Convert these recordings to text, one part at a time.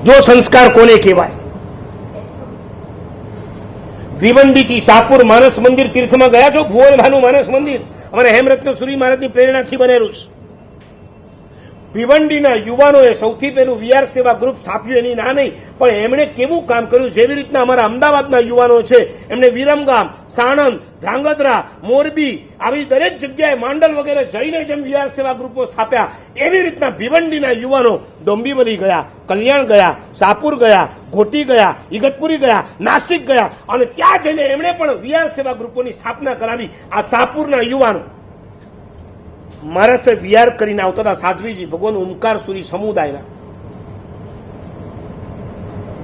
જો સંસ્કાર કોને કહેવાય. ભિવંડીથી શાહપુર માનસ મંદિર તીર્થમાં ગયા છો? ભુવનભાનું માનસ મંદિર અમારા હેમરત્ન સુરી મહારાજની પ્રેરણાથી બનેલું છે. ભિવંડીના યુવાનોએ સૌથી પહેલું વીઆર સેવા ગ્રુપ સ્થાપ્યું. એની ના નહીં, પણ એમણે કેવું કામ કર્યું. જેવી રીતના અમારા અમદાવાદના યુવાનો છે, એમણે વિરમગામ, સાણંદ, ધ્રાંગધ્રા, મોરબી આવી દરેક જગ્યાએ માંડલ વગેરે જઈને જેમ વીઆર સેવા ગ્રુપો સ્થાપ્યા, એવી રીતના ભિવંડીના યુવાનો ડોંબીવલી ગયા, કલ્યાણ ગયા, શાહપુર ગયા, ઘોટી ગયા, ઇગતપુરી ગયા, નાસિક ગયા અને ત્યાં જઈને એમણે પણ વીઆર સેવા ગ્રુપોની સ્થાપના કરાવી. આ શાહપુરના યુવાનો મારા સાહેબ વીઆર કરીને આવતા હતા. સાધ્વીજી ભગવાન ઓમકાર સુરી સમુદાયના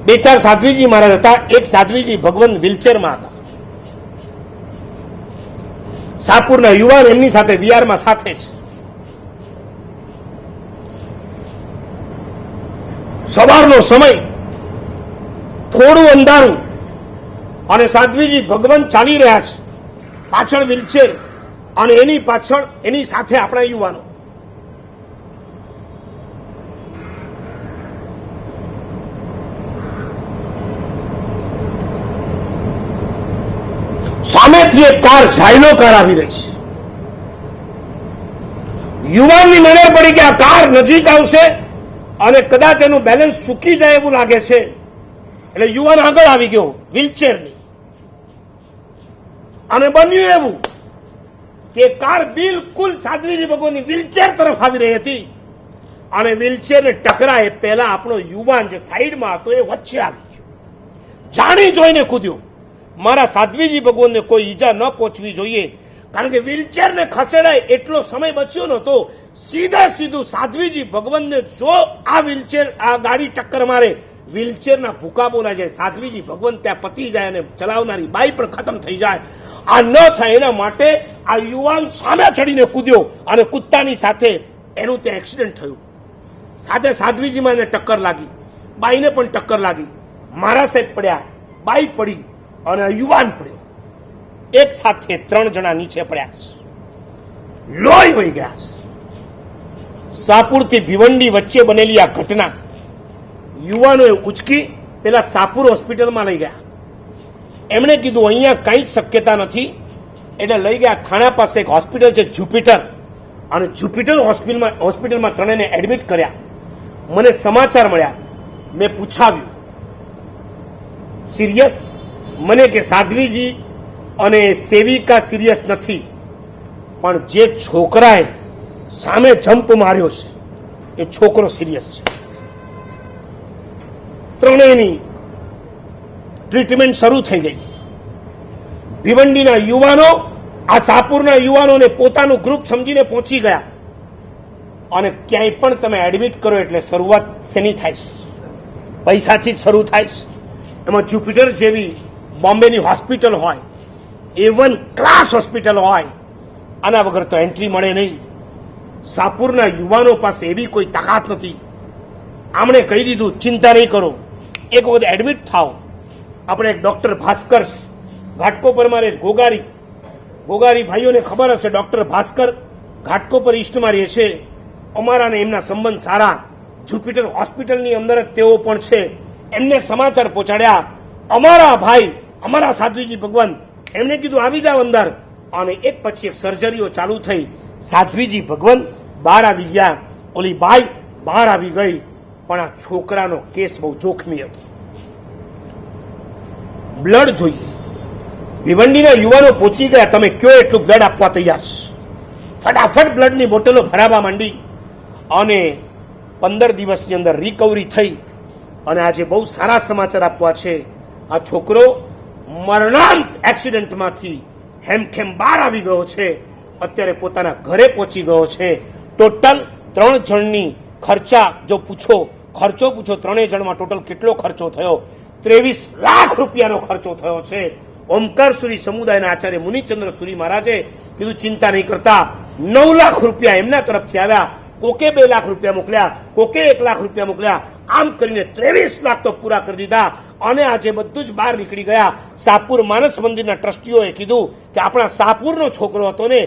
2-4 સાધ્વીજી મહારાજ હતા. એક સાધ્વીજી ભગવાન વ્હીલચેરમાં હતા. શાહપુરના યુવાન એમની સાથે વીઆરમાં સાથે છે. સવારનો સમય, થોડું અંધારું અને સાધ્વીજી ભગવાન ચાલી રહ્યા છે, પાછળ વ્હીલચેર અને એની પાછળ એની સાથે આપણા યુવાનો. સામેથી એક કાર, ઝાયલો કાર આવી રહી છે. યુવાનની નજર પડી કે આ કાર નજીક આવશે અને કદાચ એનું બેલેન્સ ચૂકી જાય એવું લાગે છે, એટલે યુવાન આગળ આવી ગયો વ્હીલચેરની. અને બન્યું એવું કે કાર બિલકુલ સાધ્વીજી ભગવાનની વ્હીલચેર તરફ આવી રહી હતી અને વ્હીલચેરને ટકરાય પહેલા આપણો યુવાન જે સાઈડમાં હતો એ વચ્ચે આવી ગયો. જાણી જોઈને કૂદ્યો. મારા સાધ્વીજી ભગવાનને કોઈ ઈજા ન પહોંચવી જોઈએ, કારણ કે વ્હીલચેરને ખસેડાય એટલો સમય બચ્યો નતો. સીધું સાધ્વીજી ભગવાનને જો આ વ્હીલચેર, આ ગાડી ટક્કર મારે, વ્હીલચેરના ભૂકા બોલાઈ જાય, સાધ્વીજી ભગવાન ત્યાં પતી જાય અને ચલાવનારી બાઈ પણ ખતમ થઈ જાય. આ ન થાય એના માટે આ યુવાન સામે ચડીને કૂદ્યો અને કૂદતાની સાથે એનું ત્યાં એક્સિડન્ટ થયું. સાથે સાધ્વીજીમાં એને ટક્કર લાગી, બાઈને પણ ટક્કર લાગી. મારા સાહેબ પડ્યા, બાઈ પડી અને યુવાન પડ્યો. એક સાથે 3 જણા નીચે પડ્યા છે, લોહી વહી ગયા છે. શાહપુરથી ભિવંડી વચ્ચે બનેલી આ ઘટના યુવાનોએ ઉચકી પેલા શાહપુર હોસ્પિટલમાં લઈ ગયા. એમણે કીધું અહીંયા કંઈ જ શક્યતા નથી, એટલે લઈ ગયા થાણા પાસે એક હોસ્પિટલ છે જ્યુપિટર, અને જ્યુપિટર હોસ્પિટલમાં ત્રણેયને એડમિટ કર્યા. મને સમાચાર મળ્યા, મેં પૂછાવ્યું સિરિયસ? મને કે સાધ્વીજી અને સેવિકા સિરિયસ નથી, પણ જે છોકરાએ સામે જમ્પ માર્યો છે એ છોકરો સિરિયસ છે. ત્રણેયની ટ્રીટમેન્ટ શરૂ થઈ ગઈ. ભિવંડીના યુવાનો આ શાહપુરના યુવાનોને પોતાનું ગ્રુપ સમજીને પહોંચી ગયા. અને ક્યાંય પણ તમે એડમિટ કરો એટલે શરૂઆત શેની થાય છે? પૈસાથી જ શરૂ થાય છે. એમાં જ્યુપિટર જેવી બોમ્બેની હોસ્પિટલ હોય, A1 ક્લાસ હોસ્પિટલ હોય, આના વગર તો એન્ટ્રી મળે નહીં. શાહપુરના યુવાનો પાસે એવી કોઈ તાકાત નથી. આમણે કહી દીધું ચિંતા નહીં કરો, એક વખત એડમિટ થાવ. આપણે એક ડોક્ટર ભાસ્કર ઘાટકોપરમાં રહે છે, ગોગારી ભાઈઓને ખબર હશે. ડોક્ટર ભાસ્કર ઘાટકોપર ઈસ્ટમાં રહે છે. અમારા ને એમના સંબંધ સારા. જ્યુપિટર હોસ્પિટલની અંદર જ તેઓ પણ છે. એમને સમાચાર પહોંચાડ્યા. અમારા ભાઈ, અમારા સાધ્વીજી ભગવાન, એમણે કીધું આવી જાવ અંદર. અને એક પછી એક સર્જરીઓ ચાલુ થઈ. સાધ્વીજી ભગવાન બહાર આવી ગયા, ઓલી બાઈ બહાર આવી ગઈ. પણ આ છોકરાનો કેસ બહુ જોખમી હતો. બ્લડ જોઈએ. ભિવંડીના યુવાનો પહોંચી ગયા, તમે કયો એટલું બ્લડ આપવા તૈયાર છે. ફટાફટ બ્લડની બોટલો ભરાવા માંડી અને 15 દિવસની અંદર રિકવરી થઈ. અને આજે બહુ સારા સમાચાર આપવા છે. આ છોકરો મરણાંત એક્સિડન્ટમાંથી હેમખેમ બહાર આવી ગયો છે. અત્યારે પોતાના ઘરે પહોંચી ગયો છે. ટોટલ 3 જણની ખર્ચો પૂછો 3 જણમાં ટોટલ કેટલો ખર્ચો થયો? 23 લાખ રૂપિયાનો ખર્ચો થયો છે. ઓમકાર સુરી સમુદાયના આચાર્ય મુનિચંદ્ર સુરી મહારાજે કીધું ચિંતા નહીં કરતા. 9 લાખ રૂપિયા એમના તરફથી આવ્યા. કોકે 2 લાખ રૂપિયા મોકલ્યા, કોકે 1 લાખ રૂપિયા મોકલ્યા. આમ કરીને 23 લાખ તો પૂરા કરી દીધા. અને આજે બધું જ બહાર નીકળી ગયા. શાહપુર માનસ મંદિરના ટ્રસ્ટીઓએ કીધું કે આપણા શાહપુરનો છોકરો હતો ને,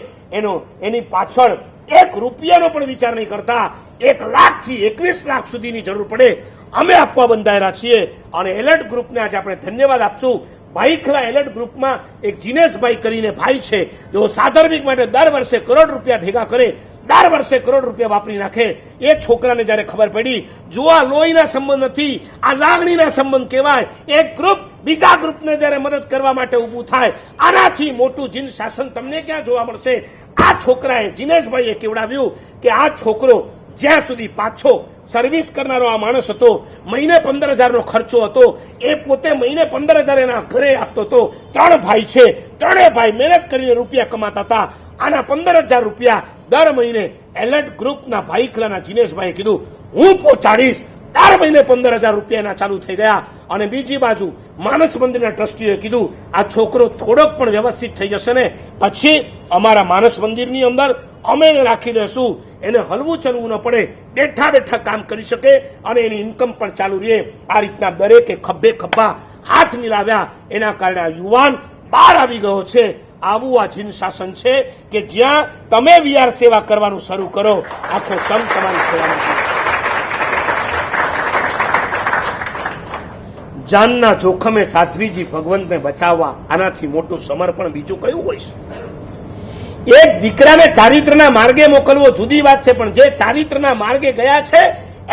એની પાછળ 1 રૂપિયાનો પણ વિચાર નહીં કરતા 1 લાખથી 21 લાખ સુધીની જરૂર પડે અમે આપવા બંધાયેલા છીએ. અને એલર્ટ ગ્રુપને આજે આપણે ધન્યવાદ આપશું. ભાઈખલા એલર્ટ ગ્રુપમાં એક જીનેશભાઈ કરીને ભાઈ છે, જેઓ સાધર્મિક માટે દર વર્ષે કરોડ રૂપિયા ભેગા કરે, દર વર્ષે કરોડ રૂપિયા વાપરી નાખે. એ છોકરાને જયારે ખબર પડી, જો આ લોહીના સંબંધ નથી, આ લાગણીના સંબંધ કહેવાય. એક ગ્રુપ બીજા ગ્રુપને જયારે મદદ કરવા માટે ઊભું થાય, આનાથી મોટું જીન શાસન તમને ક્યાં જોવા મળશે? આ છોકરાએ, જીનેશભાઈએ કેવડાવ્યું કે આ છોકરો જ્યાં સુધી પાછો સર્વિસ કરનારો આ માણસ હતો, મહિને 15,000નો ખર્ચો હતો, એ પોતે મહિને 15,000 એના ઘરે આપતો હતો. 3 ભાઈ છે, 3 ભાઈ મહેનત કરીને રૂપિયા કમાતા હતા. આના 15,000 રૂપિયા દર મહિને એલર્ટ ગ્રુપના ભાઈખલાના જીનેશભાઈએ કીધું હું પહોંચાડીશ. દર મહિને 15,000 રૂપિયાના ચાલુ થઈ ગયા. અને બીજી બાજુ માનસ મંદિરના ટ્રસ્ટીઓએ કીધું આ છોકરો થોડોક પણ વ્યવસ્થિત થઈ જશે ને પછી અમારા માનસ મંદિરની અંદર અમે એને રાખી દઈશું, એને હલવું ચલવું ન પડે, બેઠા બેઠા કામ કરી શકે અને એની ઇન્કમ પણ ચાલુ રહે. આ રીતના દરેકે ખભે ખભા હાથ મિલાવ્યા. એના કારણે આ યુવાન બહાર આવી ગયો છે. આવું આ જીન શાસન છે કે જ્યાં તમે વીઆર સેવા કરવાનું શરૂ કરો, આખો સંઘ તમારી સેવામાં છે. જાનના જોખમે સાધ્વીજી ભગવંતને બચાવવા, આનાથી મોટું સમર્પણ બીજું કયું હોય છે? એક દીકરાને ચારિત્રના માર્ગે મોકલવો જુદી વાત છે, પણ જે ચારિત્રના માર્ગે ગયા છે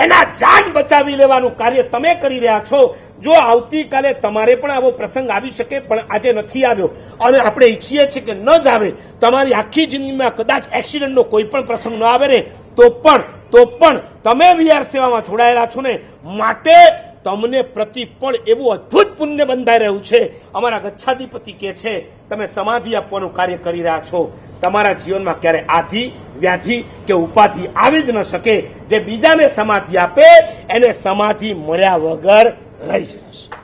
એના જાન બચાવી લેવાનું કાર્ય તમે કરી રહ્યા છો. જો આવતીકાલે તમારે પણ આવો પ્રસંગ આવી શકે, પણ આજે નથી આવ્યો અને આપણે ઈચ્છીએ છીએ કે ન જ આવે, તમારી આખી જિંદગીમાં કદાચ એક્સિડન્ટનો કોઈ પણ પ્રસંગ ન આવે ને તો પણ તમે વીઆર સેવામાં જોડાયેલા છો ને, માટે તમને પ્રતિપળ એવું અદ્ભુત પુણ્ય બંધાઈ રહ્યું છે. અમારા ગચ્છાધિપતિ કહે છે તમે સમાધિ આપવાનું કાર્ય કરી રહ્યા છો. તમારા જીવનમાં ક્યારે આધિ, વ્યાધિ કે ઉપાધિ આવી જ ન શકે. જે બીજાને સમાધિ આપે એને સમાધિ મળ્યા વગર રહી જશે.